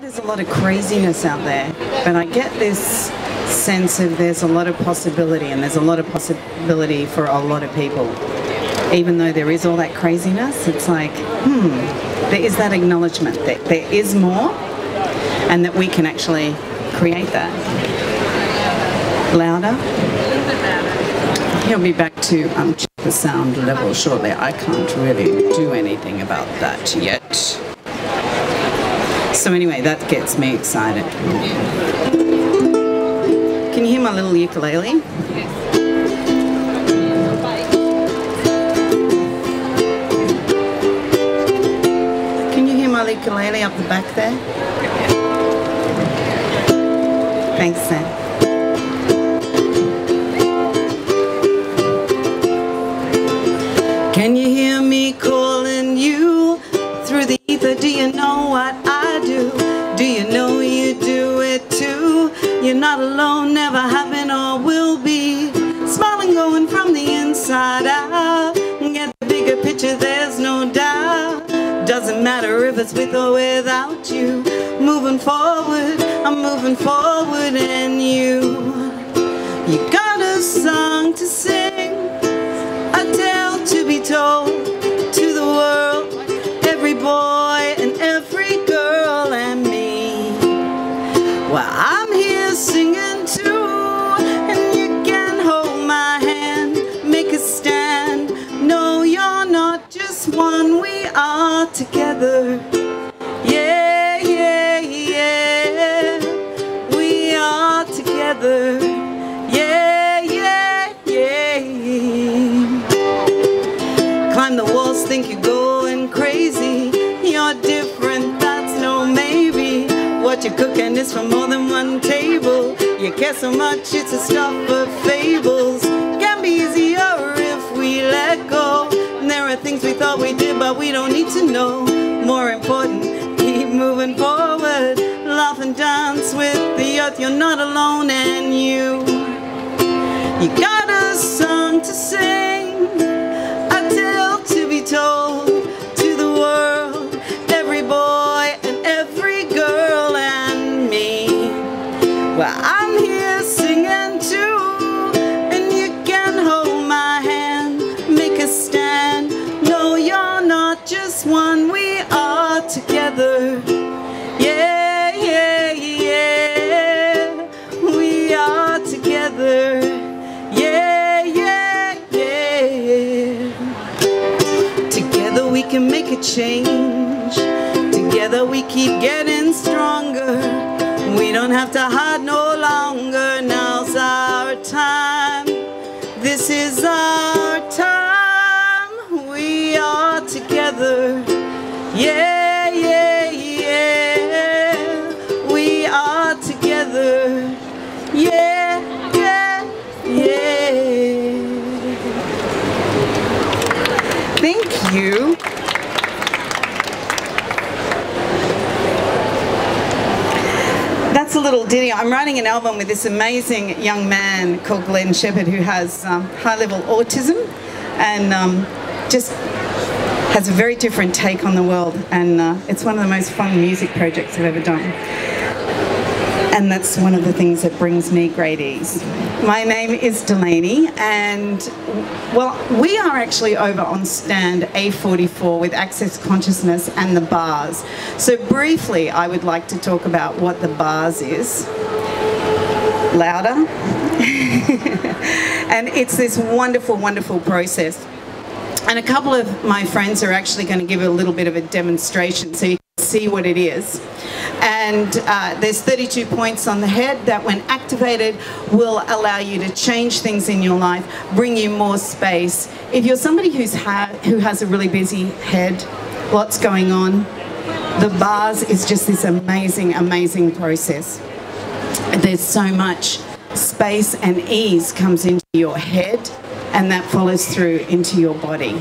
There's a lot of craziness out there, but I get this sense of there's a lot of possibility, and there's a lot of possibility for a lot of people. Even though there is all that craziness, it's like, there is that acknowledgement that there is more and that we can actually create that. Louder? He'll be back to the sound level shortly. I can't really do anything about that yet. So anyway, that gets me excited. Can you hear my little ukulele? Can you hear my ukulele up the back there? Thanks, Sam. Can you hear me calling you through the ether? Do you know what I do? Do you know you do it too? You're not alone, never have been or will be. Smiling going from the inside out. Get the bigger picture, there's no doubt. Doesn't matter if it's with or without you. Moving forward, I'm moving forward, and you got a song to sing, a tale to be told to the world, every boy and every girl and me. Well, I'm here singing too, and you can hold my hand, make a stand. No, you're not just one, we are together. Yeah, yeah, yeah, we are together. Yeah, yeah, yeah. Climb the walls, think you're going crazy. You're different, that's no maybe. What you're cooking is from more than one table. You care so much, it's a stuff of fables. Can be easier if we let go. And there are things we thought we did, but we don't need to know. More important, keep moving forward. Laugh and dance with the earth, you're not alone, and you got a song to sing, a tale to be told to the world, every boy and every girl and me. Well, I'm here singing too, and you can hold my hand, make a stand. No, you're not just one, we are together. Yeah, yeah, yeah, we are together. Yeah, yeah, yeah. Together we can make a change. Together we keep getting stronger. We don't have to hide no longer. Now's our time. This is our time. We are together. Yeah, yeah, yeah. We are together. Yeah, yeah, yeah. Thank you. That's a little ditty. I'm writing an album with this amazing young man called Glenn Shepherd, who has high-level autism and just has a very different take on the world, and it's one of the most fun music projects I've ever done. And that's one of the things that brings me great ease. My name is Delaney, and well, we are actually over on stand A44 with Access Consciousness and the Bars. So briefly, I would like to talk about what the Bars is. Louder. And it's this wonderful, wonderful process. And a couple of my friends are actually going to give a little bit of a demonstration so you can see what it is. And there's 32 points on the head that, when activated, will allow you to change things in your life, bring you more space. If you're somebody who has a really busy head, lots going on, the Bars is just this amazing, amazing process. There's so much space and ease comes into your head, and that follows through into your body.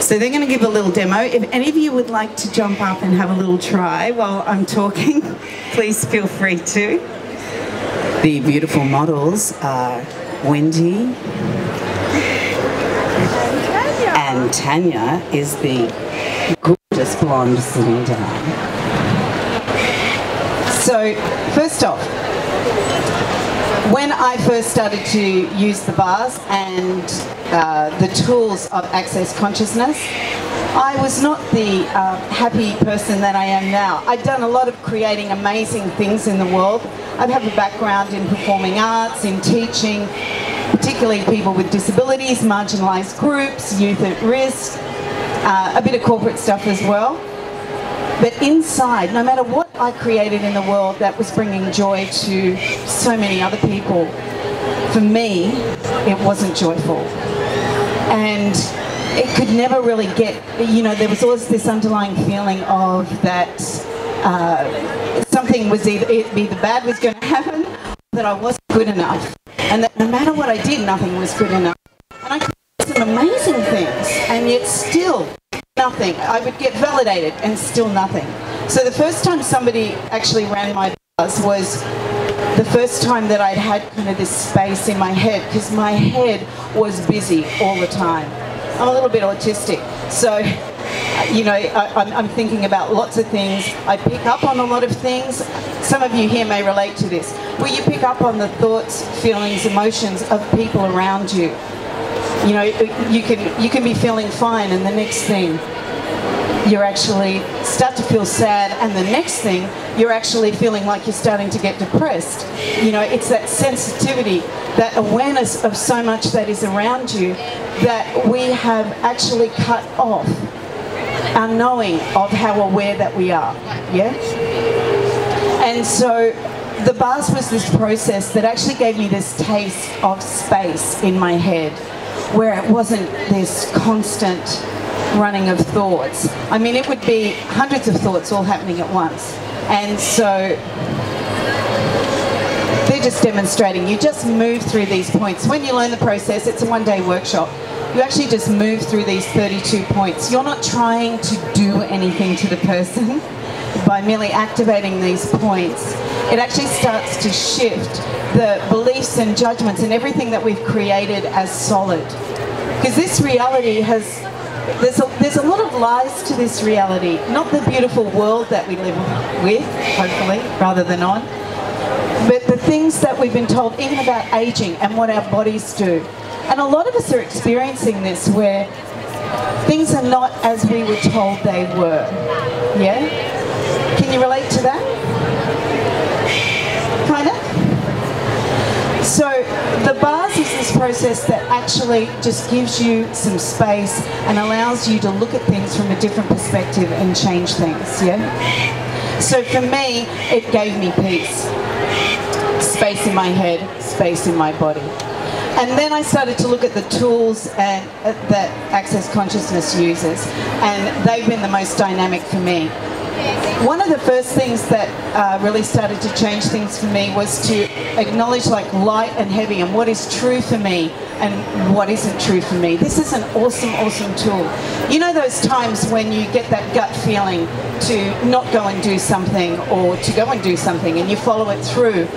So they're going to give a little demo. If any of you would like to jump up and have a little try while I'm talking, please feel free to. The beautiful models are Wendy, and Tanya is the gorgeous blonde sitting down. So, first off, when I first started to use the bars and the tools of access consciousness, I was not the happy person that I am now. I'd done a lot of creating amazing things in the world. I have a background in performing arts, in teaching, particularly people with disabilities, marginalised groups, youth at risk, a bit of corporate stuff as well. But inside, no matter what I created in the world that was bringing joy to so many other people, for me, it wasn't joyful. And it could never really get, you know, there was always this underlying feeling of that something was either bad was going to happen, or that I wasn't good enough. And that no matter what I did, nothing was good enough. And I created some amazing things, and yet still nothing. I would get validated and still nothing. So the first time somebody actually ran my bars was the first time that I'd had kind of this space in my head, because my head was busy all the time. I'm a little bit autistic, so you know, I'm thinking about lots of things. I pick up on a lot of things. Some of you here may relate to this, where you pick up on the thoughts, feelings, emotions of people around you. You know, you can be feeling fine, and the next thing you're actually start to feel sad, and the next thing you're actually feeling like you're starting to get depressed. You know, it's that sensitivity, that awareness of so much that is around you, that we have actually cut off our knowing of how aware that we are. Yeah? And so the bars was this process that actually gave me this taste of space in my head, where it wasn't this constant running of thoughts. I mean, it would be hundreds of thoughts all happening at once. And so they're just demonstrating. You just move through these points. When you learn the process, it's a one-day workshop. You actually just move through these 32 points. You're not trying to do anything to the person by merely activating these points. It actually starts to shift the beliefs and judgments and everything that we've created as solid. Because this reality has, there's a lot of lies to this reality. Not the beautiful world that we live with, hopefully, rather than on. But the things that we've been told, even about aging and what our bodies do. And a lot of us are experiencing this, where things are not as we were told they were. Yeah? Can you relate to that? Kind of? So the bars is this process that actually just gives you some space and allows you to look at things from a different perspective and change things. Yeah? So for me, it gave me peace. Space in my head, space in my body. And then I started to look at the tools that Access Consciousness uses, and they've been the most dynamic for me. One of the first things that really started to change things for me was to acknowledge like light and heavy, and what is true for me and what isn't true for me. This is an awesome, awesome tool. You know those times when you get that gut feeling to not go and do something, or to go and do something, and you follow it through,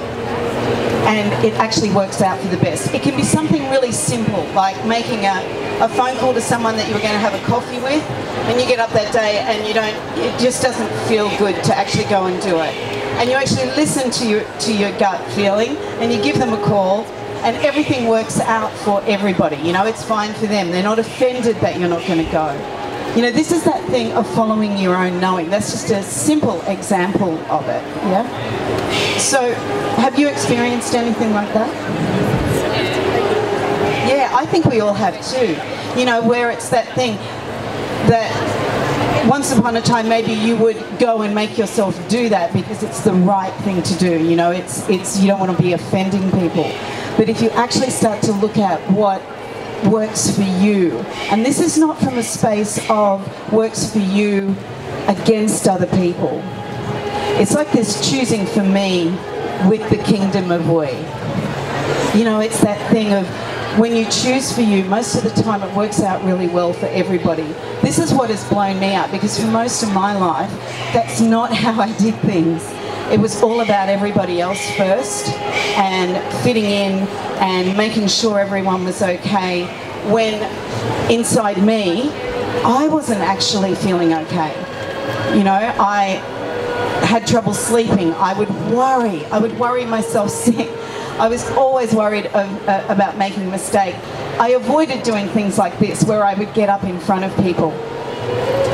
and it actually works out for the best. It can be something really simple, like making a phone call to someone that you were going to have a coffee with, and you get up that day and it just doesn't feel good to actually go and do it. And you actually listen to your gut feeling, and you give them a call, and everything works out for everybody. You know, it's fine for them. They're not offended that you're not going to go. You know, this is that thing of following your own knowing. That's just a simple example of it, yeah? So, have you experienced anything like that? Yeah, I think we all have too. You know, where it's that thing that once upon a time maybe you would go and make yourself do that because it's the right thing to do. You know, it's you don't want to be offending people. But if you actually start to look at what works for you, and this is not from a space of works for you against other people. It's like this choosing for me with the kingdom of we. You know, it's that thing of when you choose for you, most of the time it works out really well for everybody. This is what has blown me up, because for most of my life, that's not how I did things. It was all about everybody else first, and fitting in and making sure everyone was okay, when inside me, I wasn't actually feeling okay. You know, I had trouble sleeping, I would worry myself sick. I was always worried about making a mistake. I avoided doing things like this, where I would get up in front of people,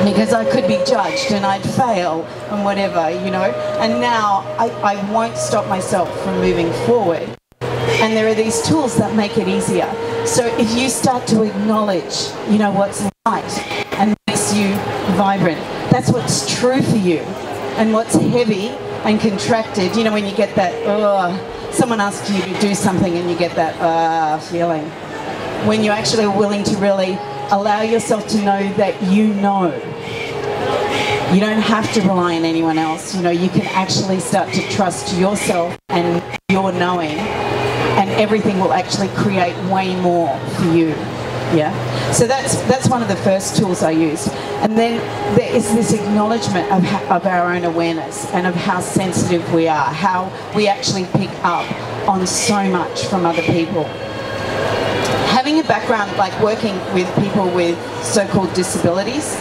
because I could be judged and I'd fail and whatever, you know. And now I won't stop myself from moving forward. And there are these tools that make it easier. So if you start to acknowledge, you know, what's light and makes you vibrant, that's what's true for you. And what's heavy and contracted, you know, when you get that, someone asks you to do something and you get that feeling. When you're actually willing to really allow yourself to know that you know. You don't have to rely on anyone else. You know, you can actually start to trust yourself and your knowing, and everything will actually create way more for you. Yeah. So that's one of the first tools I used. And then there is this acknowledgement of our own awareness and of how sensitive we are, how we actually pick up on so much from other people. Having a background like working with people with so-called disabilities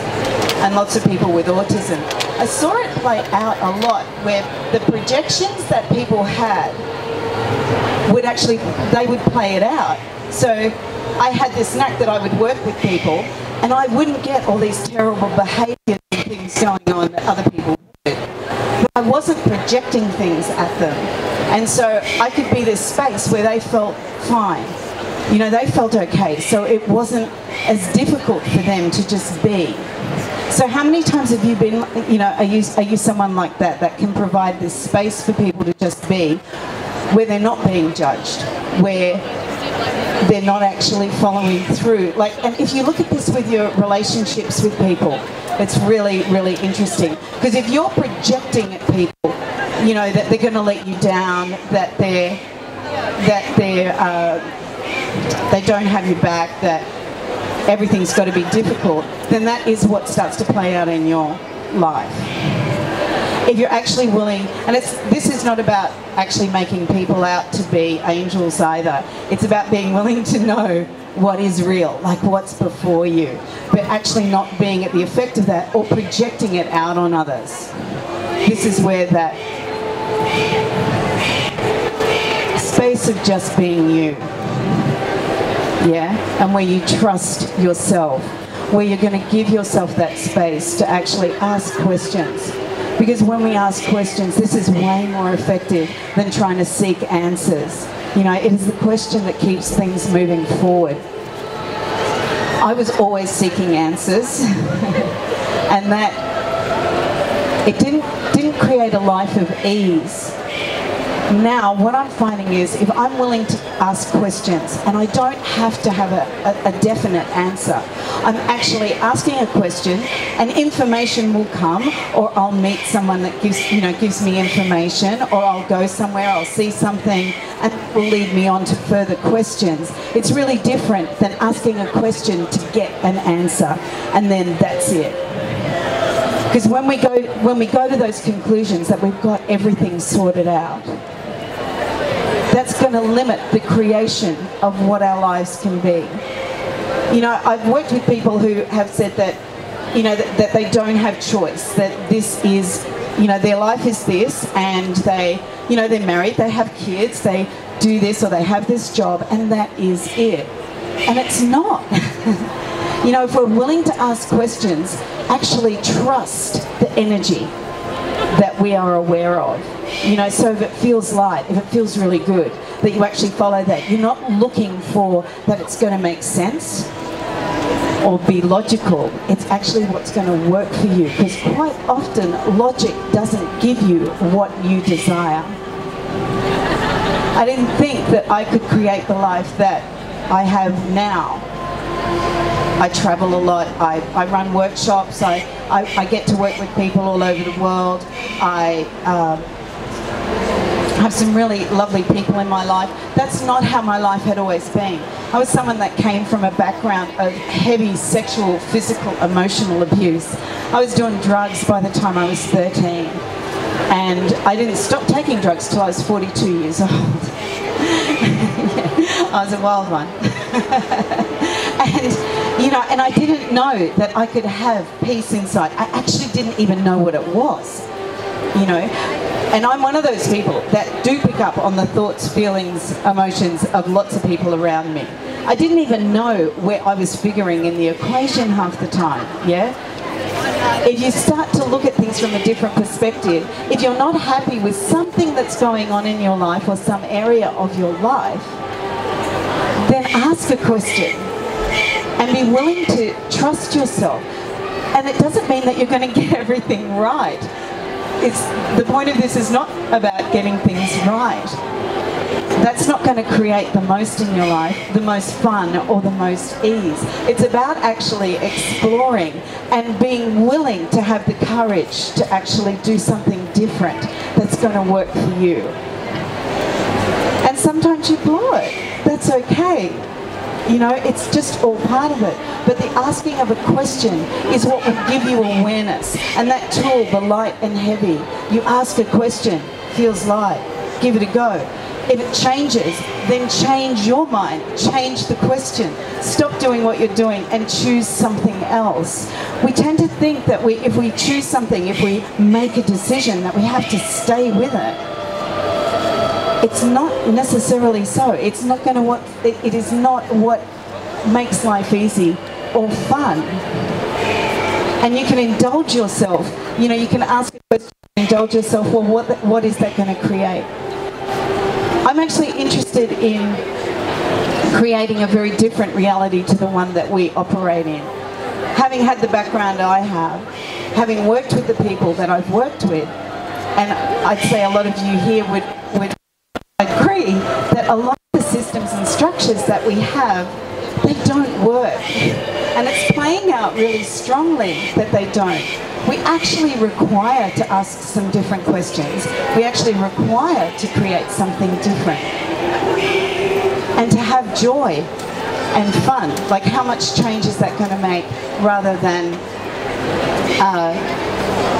and lots of people with autism, I saw it play out a lot where the projections that people had would actually, they would play it out. So I had this knack that I would work with people and I wouldn't get all these terrible behaviours and things going on that other people would. But I wasn't projecting things at them. And so I could be this space where they felt fine. You know, they felt okay. So it wasn't as difficult for them to just be. So how many times have you been, you know, are you someone like that, that can provide this space for people to just be, where they're not being judged, where they're not actually following through? Like, and if you look at this with your relationships with people, it's really, really interesting. Because if you're projecting at people, you know, that they're going to let you down, that they don't have your back, that everything's got to be difficult, then that is what starts to play out in your life. If you're actually willing, and this is not about actually making people out to be angels either. It's about being willing to know what is real, like what's before you, but actually not being at the effect of that or projecting it out on others. This is where that space of just being you, yeah, and where you trust yourself, where you're going to give yourself that space to actually ask questions. Because when we ask questions, this is way more effective than trying to seek answers. You know, it is the question that keeps things moving forward. I was always seeking answers, and that it didn't create a life of ease. Now, what I'm finding is if I'm willing to ask questions, and I don't have to have a definite answer, I'm actually asking a question and information will come, or I'll meet someone that gives me information, or I'll go somewhere, I'll see something, and it will lead me on to further questions. It's really different than asking a question to get an answer, and then that's it. Because when we go to those conclusions that we've got everything sorted out, that's going to limit the creation of what our lives can be. You know, I've worked with people who have said that, you know, that they don't have choice, that this is, you know, their life is this, and they, you know, they're married, they have kids, they do this or they have this job, and that is it. And it's not. You know, if we're willing to ask questions, actually trust the energy that we are aware of. You know, so if it feels light, if it feels really good, that you actually follow that. You're not looking for that it's going to make sense or be logical. It's actually what's going to work for you, because quite often logic doesn't give you what you desire. I didn't think that I could create the life that I have now. I travel a lot, I run workshops, I get to work with people all over the world, I have some really lovely people in my life. That's not how my life had always been. I was someone that came from a background of heavy sexual, physical, emotional abuse. I was doing drugs by the time I was 13, and I didn't stop taking drugs till I was 42 years old. Yeah, I was a wild one. And, you know, and I didn't know that I could have peace inside. I actually didn't even know what it was. you know. And I'm one of those people that do pick up on the thoughts, feelings, emotions of lots of people around me. I didn't even know where I was figuring in the equation half the time, yeah? If you start to look at things from a different perspective, if you're not happy with something that's going on in your life or some area of your life, then ask a question and be willing to trust yourself. And it doesn't mean that you're going to get everything right. The point of this is not about getting things right. That's not going to create the most in your life, the most fun or the most ease. It's about actually exploring and being willing to have the courage to actually do something different that's going to work for you. And sometimes you blow it. That's okay. You know, it's just all part of it. But the asking of a question is what will give you awareness. And that tool, the light and heavy, you ask a question, feels light, give it a go. If it changes, then change your mind, change the question. Stop doing what you're doing and choose something else. We tend to think that if we choose something, if we make a decision, that we have to stay with it. It's not necessarily so. It's not going to it is not what makes life easy or fun. And you can indulge yourself. You know, you can ask a question, indulge yourself. Well, what is that going to create? I'm actually interested in creating a very different reality to the one that we operate in. Having had the background I have, having worked with the people that I've worked with, and I'd say a lot of you here would agree that a lot of the systems and structures that we have, they don't work. And it's playing out really strongly that they don't. We actually require to ask some different questions. We actually require to create something different. And to have joy and fun. Like, how much change is that going to make, rather than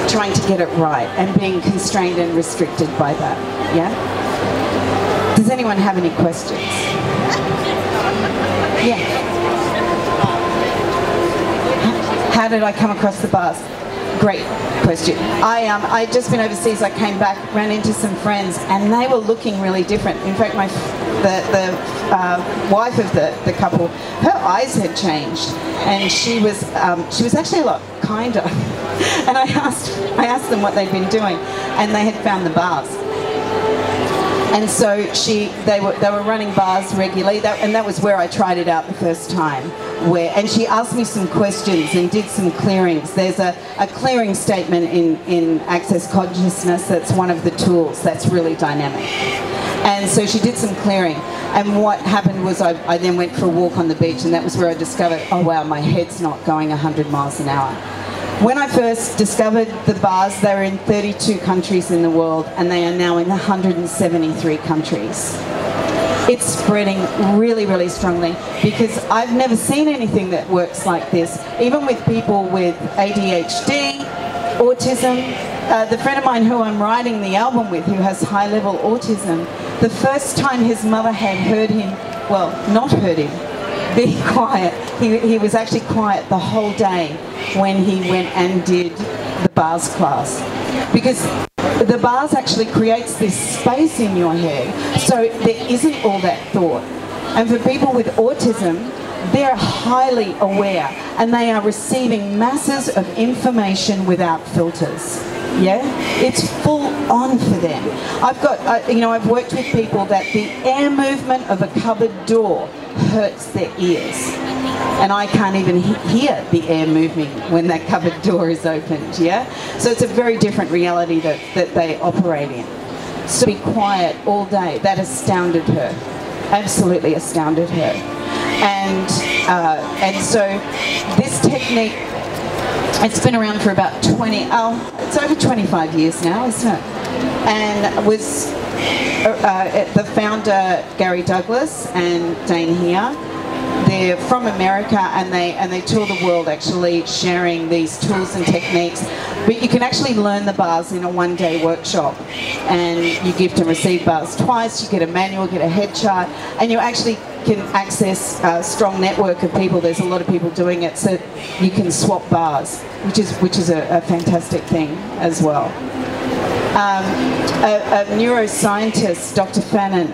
trying to get it right and being constrained and restricted by that, yeah? Does anyone have any questions? Yeah. How did I come across the bars? Great question. I'd just been overseas. I came back, ran into some friends, and they were looking really different. In fact, the wife of the couple, her eyes had changed, and she was actually a lot kinder. And I asked them what they'd been doing, and they had found the bars. And so they were running bars regularly, and that was where I tried it out the first time. And she asked me some questions and did some clearings. There's a clearing statement in Access Consciousness that's one of the tools that's really dynamic. And so she did some clearing. And what happened was I then went for a walk on the beach, and that was where I discovered, oh wow, my head's not going 100 miles an hour. When I first discovered the bars, they were in 32 countries in the world, and they are now in 173 countries. It's spreading really, really strongly, because I've never seen anything that works like this. Even with people with ADHD, autism, the friend of mine who I'm writing the album with, who has high-level autism, the first time his mother had heard him, well, not heard him, be quiet. He was actually quiet the whole day when he went and did the bars class. Because the bars actually creates this space in your head, so there isn't all that thought. And for people with autism, they're highly aware, and they are receiving masses of information without filters. Yeah, it's full on for them. I've worked with people that the air movement of a cupboard door hurts their ears, and I can't even hear the air moving when that cupboard door is opened. Yeah, so it's a very different reality that they operate in. So be quiet all day. That astounded her, absolutely astounded her, and so this technique. It's been around for about it's over 25 years now, isn't it? And was the founder, Gary Douglas and Dane here. They're from America, and they tour the world actually sharing these tools and techniques. But you can actually learn the bars in a one-day workshop, and you gift and receive bars twice. You get a manual, get a head chart, and you actually can access a strong network of people. There's a lot of people doing it, so you can swap bars, which is a fantastic thing as well. A neuroscientist, Dr. Fannin,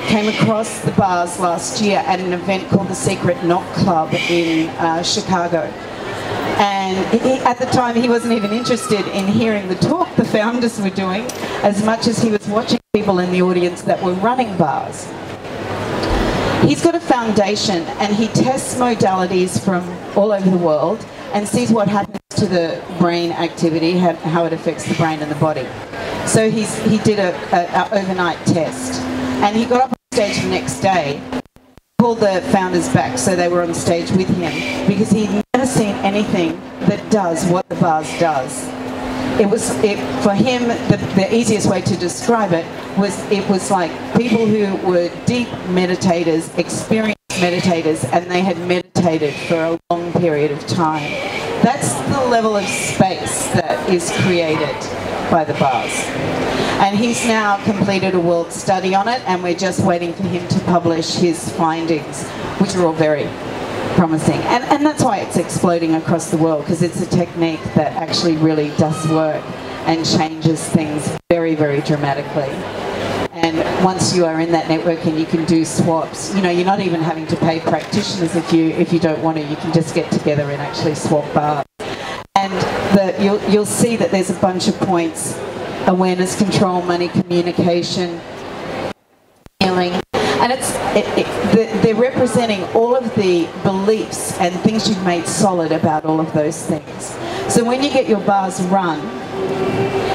came across the bars last year at an event called the Secret Knock Club in Chicago. And at the time, he wasn't even interested in hearing the talk the founders were doing as much as he was watching people in the audience that were running bars. He's got a foundation and he tests modalities from all over the world and sees what happens to the brain activity, how it affects the brain and the body. So he did a overnight test, and he got up on stage the next day, called the founders back so they were on stage with him, because he'd never seen anything that does what the bars does. For him, the easiest way to describe it was like people who were deep meditators, experienced meditators, and they had meditated for a long period of time. That's the level of space that is created by the bars. And he's now completed a world study on it, and we're just waiting for him to publish his findings, which are all very promising. And that's why it's exploding across the world, because it's a technique that actually really does work and changes things very, very dramatically. And once you are in that network and you can do swaps, you know, you're not even having to pay practitioners if you don't want to. You can just get together and actually swap bars. And you'll see that there's a bunch of points: awareness, control, money, communication, healing. And they're representing all of the beliefs and things you've made solid about all of those things. So when you get your bars run,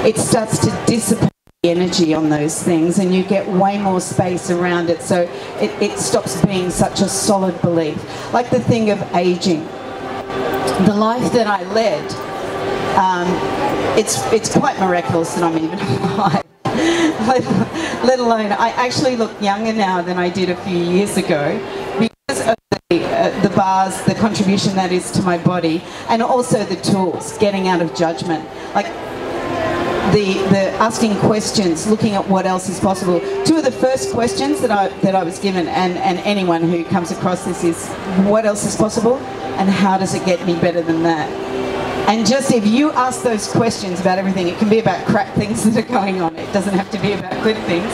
it starts to dissipate the energy on those things, and you get way more space around it, so it stops being such a solid belief. Like the thing of aging. The life that I led, it's quite miraculous that I'm even alive. Let alone, I actually look younger now than I did a few years ago because of the bars, the contribution that is to my body, and also the tools, getting out of judgment. Like the asking questions, looking at what else is possible. Two of the first questions that I was given, and anyone who comes across this, is what else is possible and how does it get any better than that? And just if you ask those questions about everything, it can be about crap things that are going on. It doesn't have to be about good things.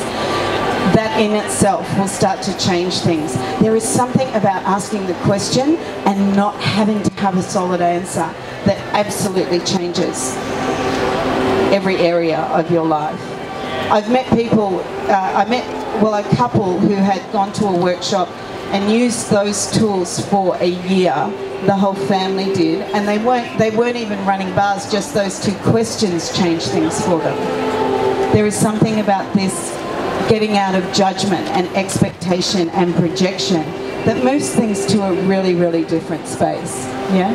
That in itself will start to change things. There is something about asking the question and not having to have a solid answer that absolutely changes every area of your life. I've met people, a couple who had gone to a workshop and used those tools for a year. The whole family did, and they weren't even running bars, just those two questions changed things for them. There is something about this getting out of judgment and expectation and projection that moves things to a really, really different space. Yeah?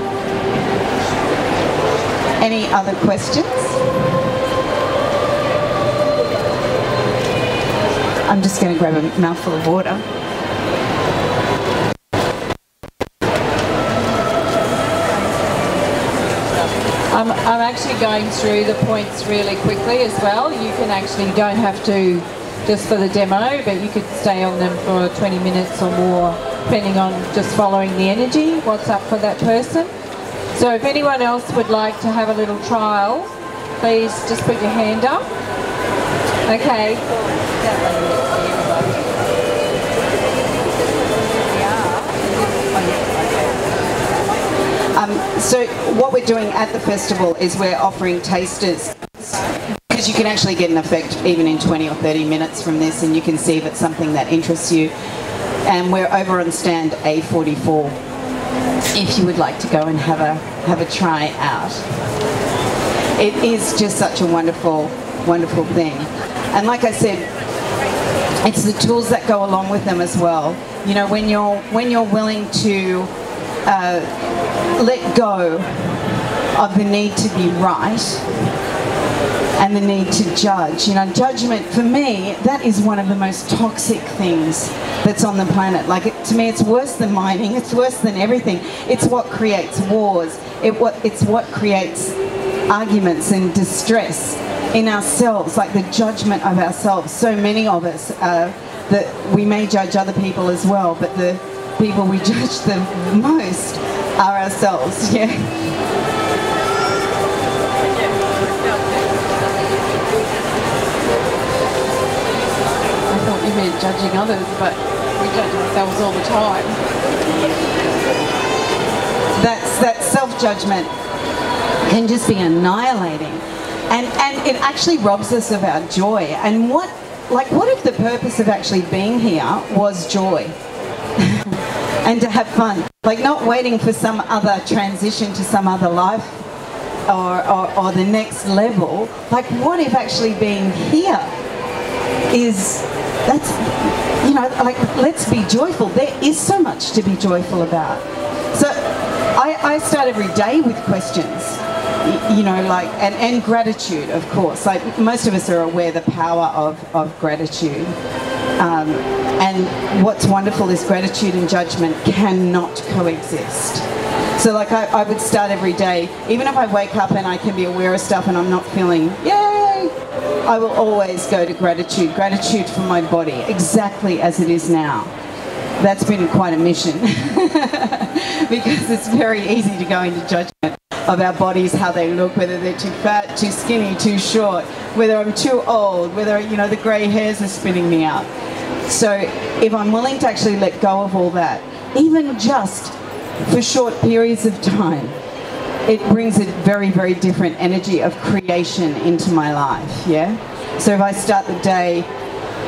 Any other questions? I'm just going to grab a mouthful of water. I'm actually going through the points really quickly as well. You don't have to just for the demo, but you could stay on them for 20 minutes or more, depending on just following the energy, what's up for that person. So if anyone else would like to have a little trial, please just put your hand up. Okay. So what we're doing at the festival is we're offering tasters, because you can actually get an effect even in 20 or 30 minutes from this, and you can see if it's something that interests you. And we're over on stand A44 if you would like to go and have a try out. It is just such a wonderful, wonderful thing. And like I said, it's the tools that go along with them as well. You know, when you're willing to let go of the need to be right and the need to judge. You know, judgment, for me, that is one of the most toxic things that's on the planet. Like, to me, it's worse than mining, it's worse than everything. It's what creates wars, it's what creates arguments and distress in ourselves, like the judgment of ourselves. So many of us, that we may judge other people as well, but the people we judge the most are ourselves. Yeah. judging others, but we judge ourselves all the time. That self-judgment can just be annihilating, and it actually robs us of our joy. And what if the purpose of actually being here was joy? And to have fun, like not waiting for some other transition to some other life or the next level. Like, what if actually being here is, that's, you know, like, let's be joyful. There is so much to be joyful about. So I start every day with questions, you know, like, and gratitude, of course. Like, most of us are aware the power of gratitude. And what's wonderful is gratitude and judgment cannot coexist. So like I would start every day, even if I wake up and I can be aware of stuff and I'm not feeling, yay, I will always go to gratitude. Gratitude for my body, exactly as it is now. That's been quite a mission because it's very easy to go into judgment of our bodies, how they look, whether they're too fat, too skinny, too short, whether I'm too old, whether, you know, the grey hairs are spinning me out. So if I'm willing to actually let go of all that, even just for short periods of time, it brings a very, very different energy of creation into my life, yeah? So if I start the day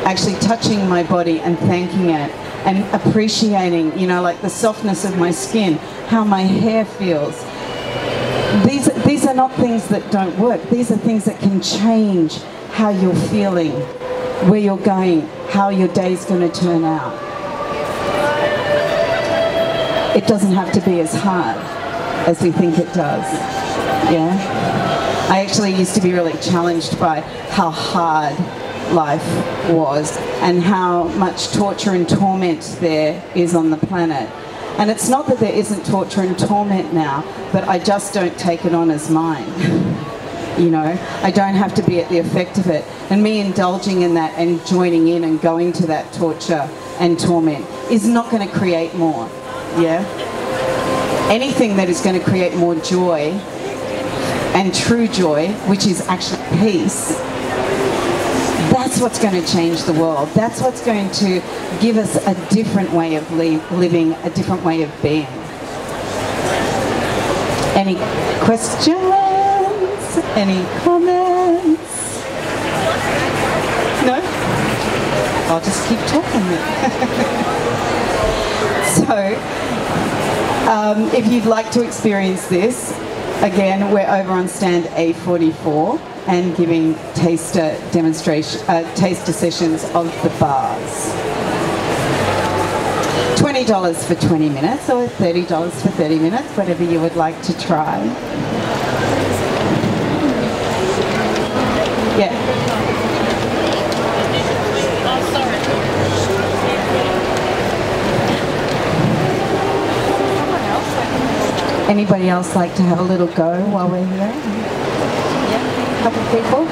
actually touching my body and thanking it and appreciating, you know, like the softness of my skin, how my hair feels, these are not things that don't work. These are things that can change how you're feeling, where you're going, how your day's going to turn out. It doesn't have to be as hard as we think it does, yeah? I actually used to be really challenged by how hard life was and how much torture and torment there is on the planet. And it's not that there isn't torture and torment now, but I just don't take it on as mine. You know, I don't have to be at the effect of it. And me indulging in that and joining in and going to that torture and torment is not going to create more, yeah? Anything that is going to create more joy and true joy, which is actually peace, that's what's going to change the world. That's what's going to give us a different way of living, a different way of being. Any questions? Any comments? No? I'll just keep talking then. So, if you'd like to experience this, again, we're over on stand A44 and giving taster sessions of the bars. $20 for 20 minutes or $30 for 30 minutes, whatever you would like to try. Yeah. Anybody else like to have a little go while we're here? Yeah, a couple of people.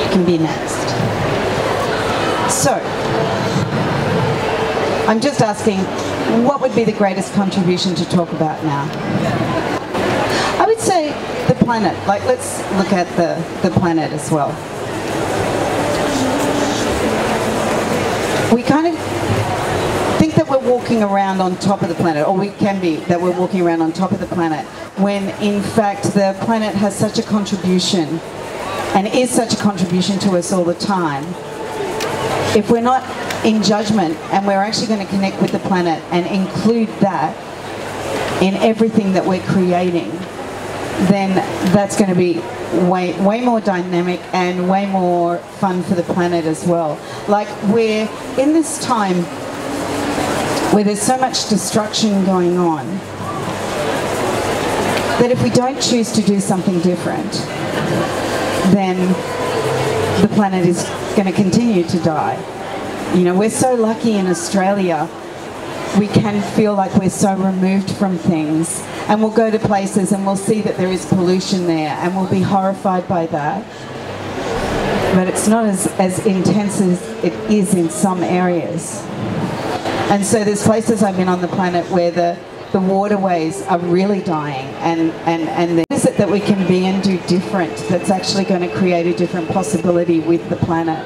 You can be next. So, I'm just asking, what would be the greatest contribution to talk about now? I would say the planet. Like, let's look at the planet as well. We kind of think that we're walking around on top of the planet, or we can be that we're walking around on top of the planet, when in fact the planet has such a contribution and is such a contribution to us all the time. If we're not in judgment and we're actually going to connect with the planet and include that in everything that we're creating, then that's going to be way more dynamic and way more fun for the planet as well. Like, we're in this time where there's so much destruction going on that if we don't choose to do something different, then the planet is going to continue to die. You know, we're so lucky in Australia, we can feel like we're so removed from things, and we'll go to places and we'll see that there is pollution there and we'll be horrified by that. But it's not as intense as it is in some areas. And so there's places I've been on the planet where the waterways are really dying, and there's it that we can be and do different that's actually going to create a different possibility with the planet.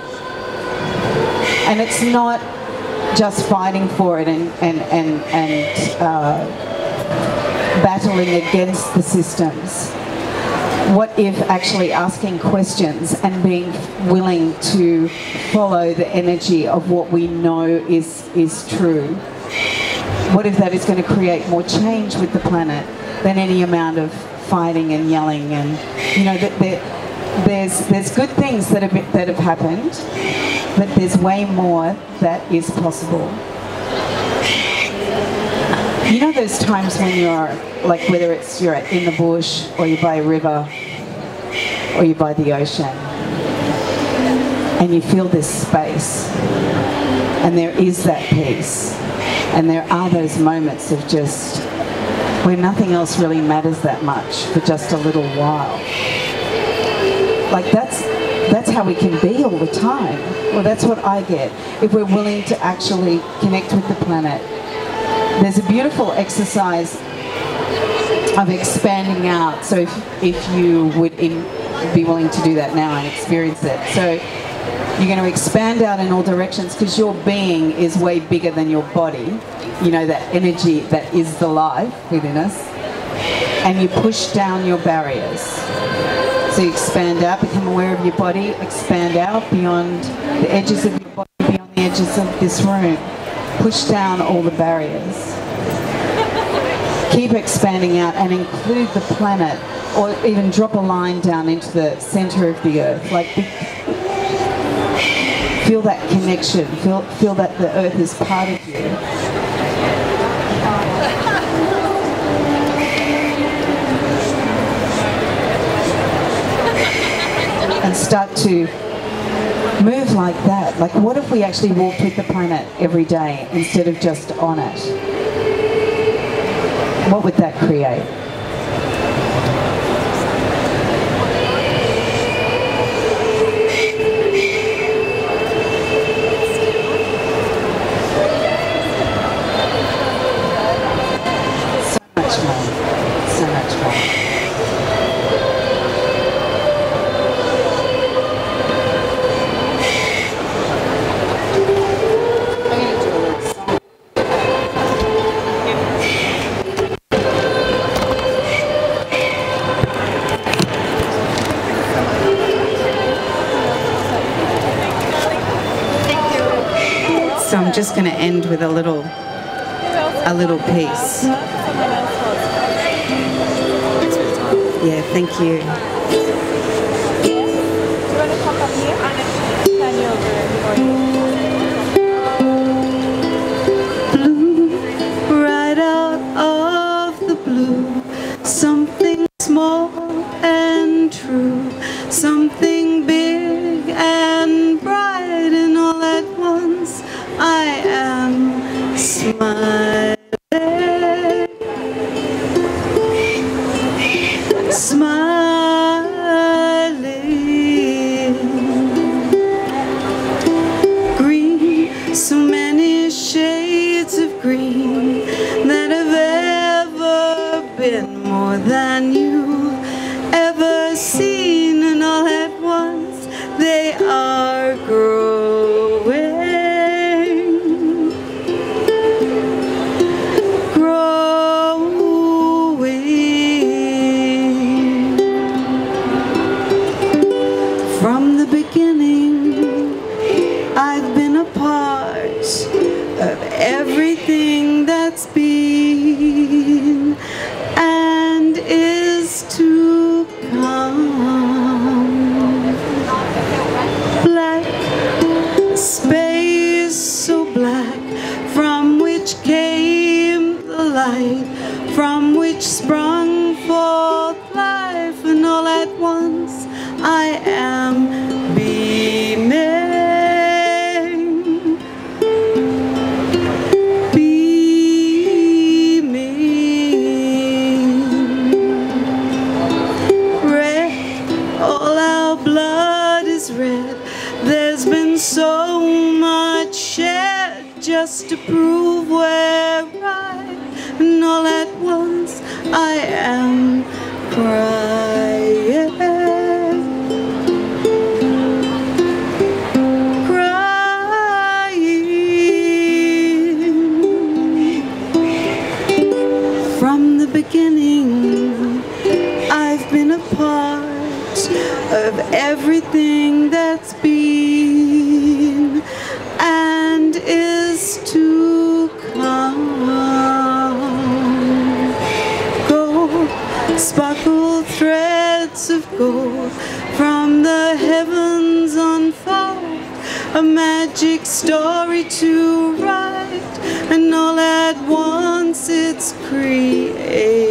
And it's not just fighting for it and battling against the systems. What if actually asking questions and being willing to follow the energy of what we know is true? What if that is going to create more change with the planet than any amount of fighting and yelling? And you know, there's good things that have happened, but there's way more that is possible. You know those times when you're, like, whether it's you're in the bush or you're by a river or you're by the ocean, and you feel this space, and there is that peace, and there are those moments of just where nothing else really matters that much for just a little while. Like that's how we can be all the time. Well, that's what I get if we're willing to actually connect with the planet. There's a beautiful exercise of expanding out. So if you would be willing to do that now and experience it. So you're going to expand out in all directions because your being is way bigger than your body. You know, that energy that is the life within us. And you push down your barriers. So you expand out, become aware of your body, expand out beyond the edges of your body, beyond the edges of this room. Push down all the barriers. Keep expanding out and include the planet, or even drop a line down into the center of the earth. Like, feel that connection. Feel that the earth is part of you. And start to move like that. Like, what if we actually walked with the planet every day instead of just on it? What would that create? So much more. So much more. So I'm just going to end with a little piece. Yeah, thank you. Do you want to pop up here? Turn your Blue, right out of the blue, something small and true, something big and bright, and all at once I am smiling, green, so many shades of green that have ever been more than you've ever seen, and all at once they are growing. From the beginning, I've been a part of everything that's been and is to come. Black space, so black, from which came the light, from which sprung forth life, and all at once I am beaming, red, all our blood is red. There's been so much shed just to prove we're right, and all at once I am crying, crying. From the beginning, I've been a part of everything that's been and is to come. Gold, sparkle threads of gold from the heavens unfold, a magic story to write, and all at once it's creation.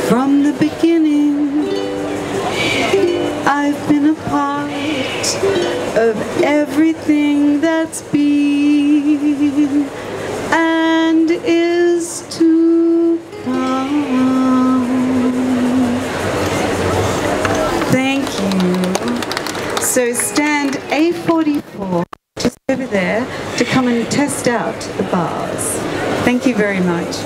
From the beginning, I've been a part of everything that's been and is to come. Thank you. So stand A44 just over there to come and test out the bars. Thank you very much.